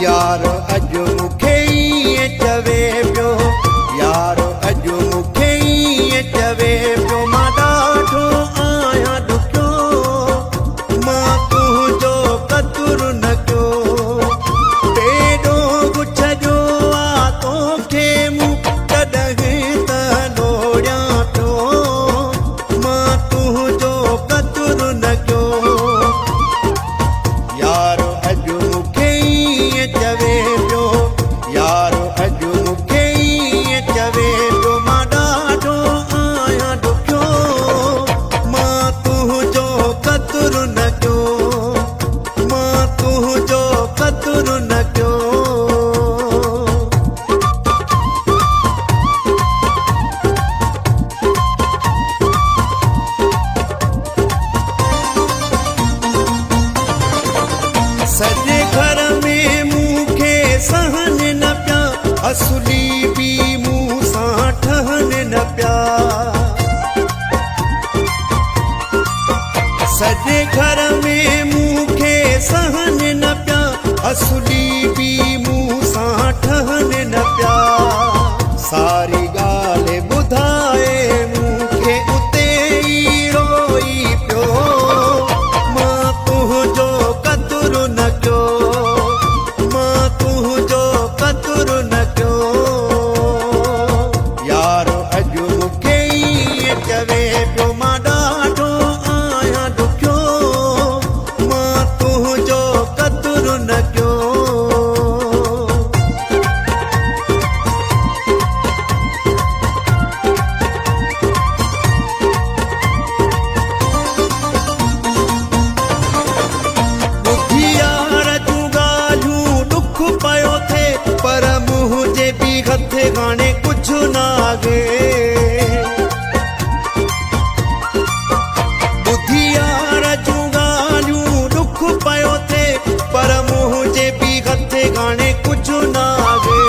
यार अॼु मूंखे ईअं चवे पियो, यार अॼु मूंखे ईअं चवे पियो, मां ॾाढो आहियां ॾुखियो, मां तुंहिंजो क़दुरु न कयो, टेॾो गुछ जो आ तोखे मूं तॾहिं त लोड़ियां पियो, मां तुंहिंजो क़दुरु न कयो। यार अॼु मूंखे ईअं चवे पियो, यार अॼु मूंखे ईअं चवे पियो, मां ॾाढो आहियां ॾुखियो, मां तुंहिंजो क़दुरु न कयो, मां तुंहिंजो क़दुरु न कयो। सॼे घर में मूंखे सहन न पिया, असुली बि मूं सां ठहन न पिया, सॼे घर में मूंखे सहन न पिया, असुली बि मूं सां ठहन न पिया, सारी ॻाल्हि ॿुधाए मूंखे उते ई रोई पियो, मां तुंहिंजो क़दुरु न कयो, मां तुंहिंजो क़दुरु न कयो। यार अॼु मूंखे ईअं चवे पियो, मां ॾाढो आहियां ॾुखियो, मां तुंहिंजो क़दुरु न कयो। पर मुझे भी हथे गाने कुछ ना आगे, बुधियार जूं ॻाल्हियूं ॾुख पियो थे, पर मुझे भी हथे गाने कुछ ना आगे,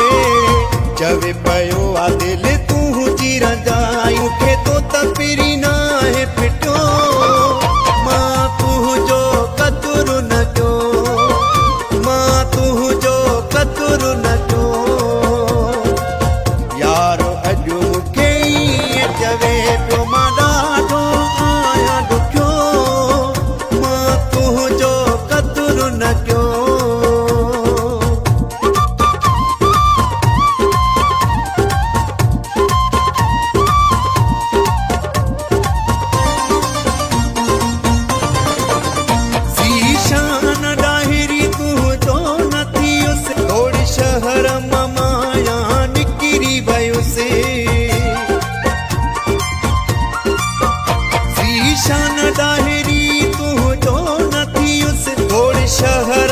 चवे पियो आ दिल तुंहिंजी रंजाई, मूंखे तो त पिरी नाहे फिटियो, मां तुंहिंजो क़दुरु न कयो, मां तुंहिंजो क़दुरु न कयो। यार अॼु मूंखे ईअं चवे पियो, मां ॾाढो आहियां ॾुखियो, मां तुंहिंजो क़दुरु न कयो। ज़ीशान ॾाहिरी तुंहिंजो न थियुसि, थोरी शहर मां माया निकिरी वयुसि, ज़ीशान ॾाहिरी तुंहिंजो न थियुसि, थोरी शहर